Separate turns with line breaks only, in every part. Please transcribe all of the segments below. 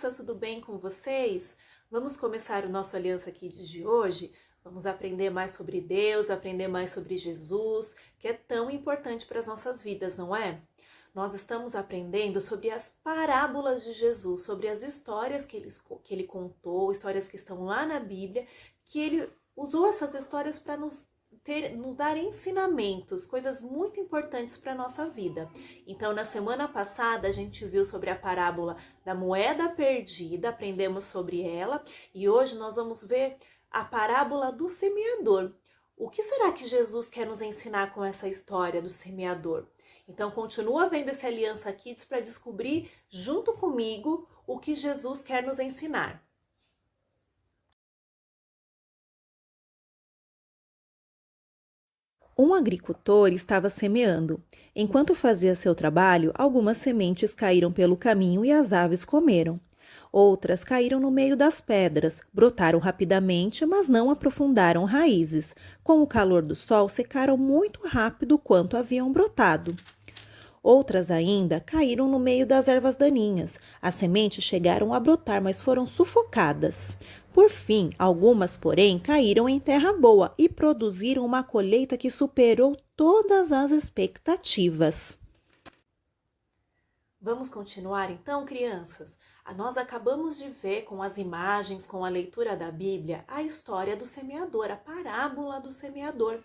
crianças, tudo bem com vocês? Vamos começar o nosso Aliança Kids de hoje? Vamos aprender mais sobre Deus, aprender mais sobre Jesus, que é tão importante para as nossas vidas, não é? Nós estamos aprendendo sobre as parábolas de Jesus, sobre as histórias que ele contou, histórias que estão lá na Bíblia, que ele usou essas histórias para nos dar ensinamentos, coisas muito importantes para a nossa vida. Então, na semana passada, a gente viu sobre a parábola da moeda perdida, aprendemos sobre ela, e hoje nós vamos ver a parábola do semeador. O que será que Jesus quer nos ensinar com essa história do semeador? Então, continua vendo esse Aliança Kids para descobrir, junto comigo, o que Jesus quer nos ensinar.
Um agricultor estava semeando. Enquanto fazia seu trabalho, algumas sementes caíram pelo caminho e as aves comeram. Outras caíram no meio das pedras, brotaram rapidamente, mas não aprofundaram raízes. Com o calor do sol, secaram muito rápido quanto haviam brotado. Outras ainda caíram no meio das ervas daninhas. As sementes chegaram a brotar, mas foram sufocadas. Por fim, algumas, porém, caíram em terra boa e produziram uma colheita que superou todas as expectativas.
Vamos continuar então, crianças? Nós acabamos de ver com as imagens, com a leitura da Bíblia, a história do semeador, a parábola do semeador.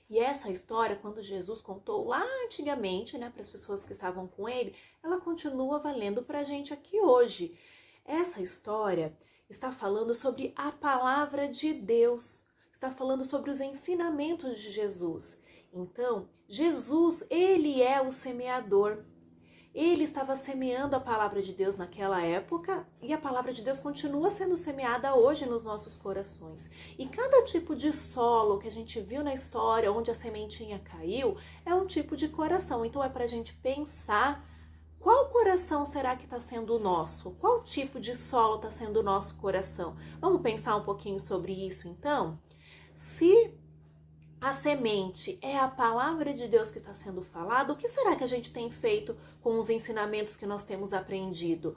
E essa história, quando Jesus contou lá antigamente, para as pessoas que estavam com ele, ela continua valendo para a gente aqui hoje. Essa história está falando sobre a palavra de Deus, está falando sobre os ensinamentos de Jesus. Então, Jesus, ele é o semeador. Ele estava semeando a palavra de Deus naquela época e a palavra de Deus continua sendo semeada hoje nos nossos corações. E cada tipo de solo que a gente viu na história, onde a sementinha caiu, é um tipo de coração. Então é para a gente pensar qual coração será que está sendo o nosso? Qual tipo de solo está sendo o nosso coração? Vamos pensar um pouquinho sobre isso então? Se a semente é a palavra de Deus que está sendo falada, o que será que a gente tem feito com os ensinamentos que nós temos aprendido?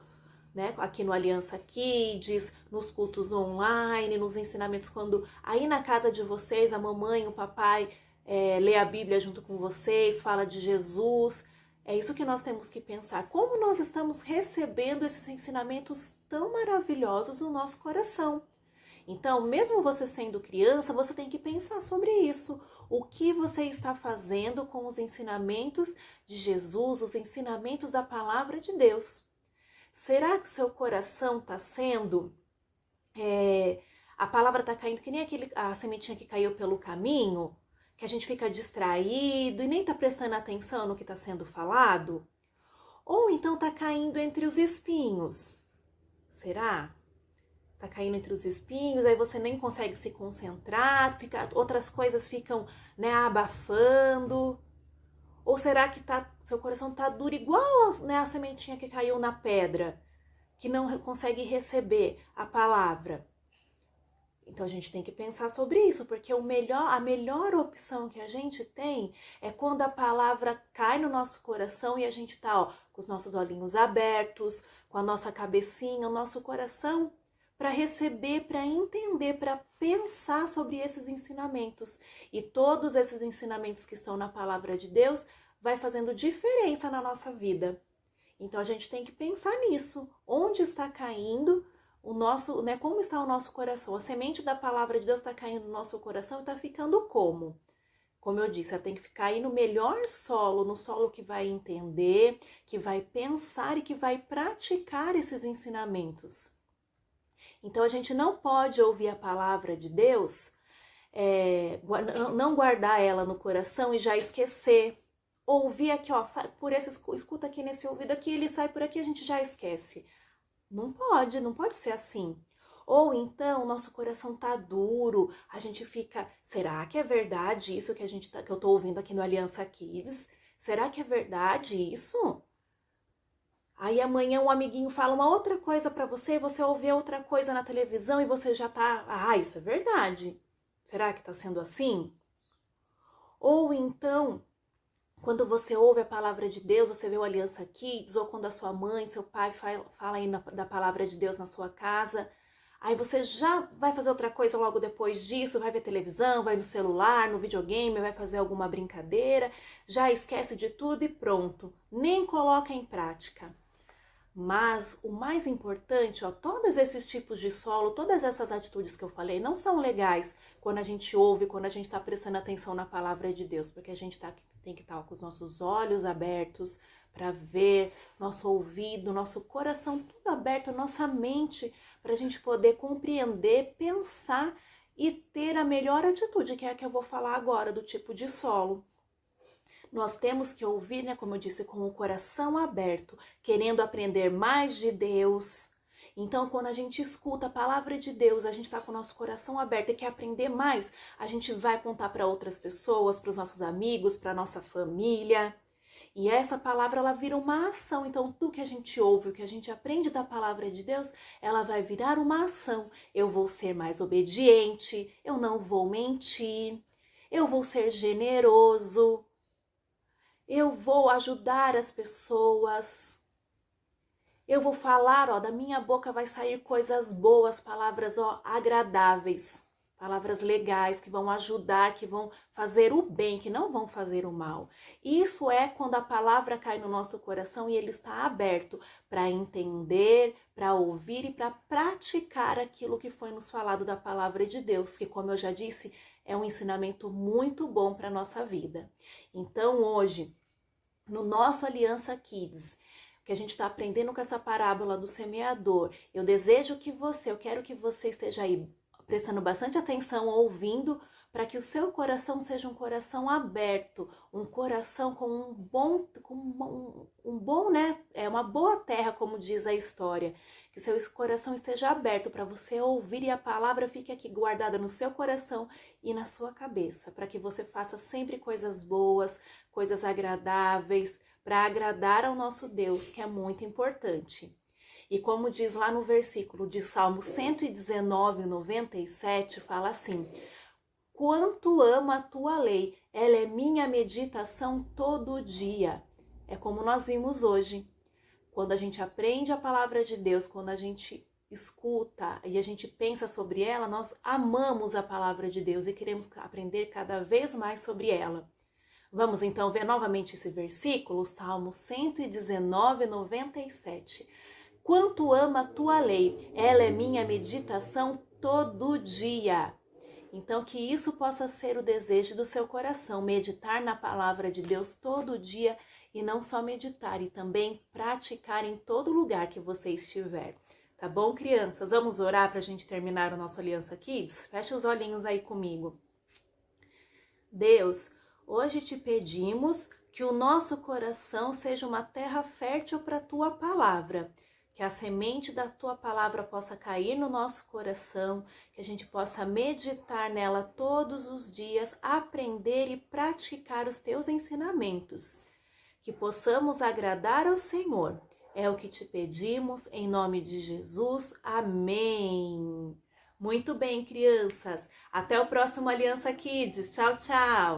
Aqui no Aliança Kids, nos cultos online, nos ensinamentos, quando aí na casa de vocês, a mamãe, o papai lê a Bíblia junto com vocês, fala de Jesus. É isso que nós temos que pensar. Como nós estamos recebendo esses ensinamentos tão maravilhosos no nosso coração? Então, mesmo você sendo criança, você tem que pensar sobre isso. O que você está fazendo com os ensinamentos de Jesus, os ensinamentos da palavra de Deus? Será que o seu coração está sendo... a palavra está caindo que nem a sementinha que caiu pelo caminho, que a gente fica distraído e nem está prestando atenção no que está sendo falado? Ou então está caindo entre os espinhos? Será? Tá caindo entre os espinhos, aí você nem consegue se concentrar, outras coisas ficam, abafando. Ou será que seu coração tá duro igual, a sementinha que caiu na pedra, que não consegue receber a palavra? Então a gente tem que pensar sobre isso, porque a melhor opção que a gente tem é quando a palavra cai no nosso coração e a gente tá, com os nossos olhinhos abertos, com a nossa cabecinha, o nosso coração para receber, para entender, para pensar sobre esses ensinamentos. E todos esses ensinamentos que estão na palavra de Deus vai fazendo diferença na nossa vida. Então a gente tem que pensar nisso. Onde está caindo o nosso, como está o nosso coração? A semente da palavra de Deus está caindo no nosso coração e está ficando como? Como eu disse, ela tem que ficar aí no melhor solo, no solo que vai entender, que vai pensar e que vai praticar esses ensinamentos. Então, a gente não pode ouvir a palavra de Deus, não guardar ela no coração e já esquecer. Ouvir aqui, escuta aqui nesse ouvido aqui, ele sai por aqui, a gente já esquece. Não pode ser assim. Ou então, nosso coração tá duro, a gente fica, será que é verdade isso que eu tô ouvindo aqui no Aliança Kids? Será que é verdade isso? Aí amanhã um amiguinho fala uma outra coisa para você ouve outra coisa na televisão e você já tá, isso é verdade. Será que tá sendo assim? Ou então, Quando você ouve a palavra de Deus, você vê o Aliança Kids, ou quando a sua mãe, seu pai fala aí da palavra de Deus na sua casa, aí você já vai fazer outra coisa logo depois disso, vai ver televisão, vai no celular, no videogame, vai fazer alguma brincadeira, já esquece de tudo e pronto, nem coloca em prática. Mas o mais importante, todos esses tipos de solo, todas essas atitudes que eu falei não são legais quando a gente ouve, quando a gente está prestando atenção na palavra de Deus, porque a gente tem que estar com os nossos olhos abertos para ver, nosso ouvido, nosso coração tudo aberto, nossa mente, para a gente poder compreender, pensar e ter a melhor atitude, que é a que eu vou falar agora, do tipo de solo. Nós temos que ouvir, né, como eu disse, com o coração aberto, querendo aprender mais de Deus. Então, quando a gente escuta a palavra de Deus, a gente está com o nosso coração aberto e quer aprender mais, a gente vai contar para outras pessoas, para os nossos amigos, para a nossa família. E essa palavra, ela vira uma ação. Então, tudo que a gente ouve, o que a gente aprende da palavra de Deus, ela vai virar uma ação. Eu vou ser mais obediente, eu não vou mentir, eu vou ser generoso, eu vou ajudar as pessoas, eu vou falar, da minha boca vai sair coisas boas, palavras, agradáveis, palavras legais que vão ajudar, que vão fazer o bem, que não vão fazer o mal. Isso é quando a palavra cai no nosso coração e ele está aberto para entender, para ouvir e para praticar aquilo que foi nos falado da palavra de Deus, que, como eu já disse, é um ensinamento muito bom para a nossa vida. Então, hoje, no nosso Aliança Kids, que a gente está aprendendo com essa parábola do semeador, eu quero que você esteja aí prestando bastante atenção, ouvindo, para que o seu coração seja um coração aberto, um coração com um bom, né? É uma boa terra, como diz a história. Que seu coração esteja aberto para você ouvir e a palavra fique aqui guardada no seu coração e na sua cabeça, para que você faça sempre coisas boas, coisas agradáveis, para agradar ao nosso Deus, que é muito importante. E como diz lá no versículo de Salmo 119, 97, fala assim: quanto amo a tua lei, ela é minha meditação todo dia. É como nós vimos hoje. Quando a gente aprende a palavra de Deus, quando a gente escuta e a gente pensa sobre ela, nós amamos a palavra de Deus e queremos aprender cada vez mais sobre ela. Vamos então ver novamente esse versículo, Salmo 119, 97. Quanto amo a tua lei, ela é minha meditação todo dia. Então, que isso possa ser o desejo do seu coração, meditar na palavra de Deus todo dia e não só meditar, e também praticar em todo lugar que você estiver. Tá bom, crianças? Vamos orar para a gente terminar o nosso Aliança Kids? Feche os olhinhos aí comigo. Deus, hoje te pedimos que o nosso coração seja uma terra fértil para a tua palavra, que a semente da tua palavra possa cair no nosso coração, que a gente possa meditar nela todos os dias, aprender e praticar os teus ensinamentos, que possamos agradar ao Senhor. É o que te pedimos, em nome de Jesus. Amém. Muito bem, crianças. Até o próximo Aliança Kids. Tchau, tchau.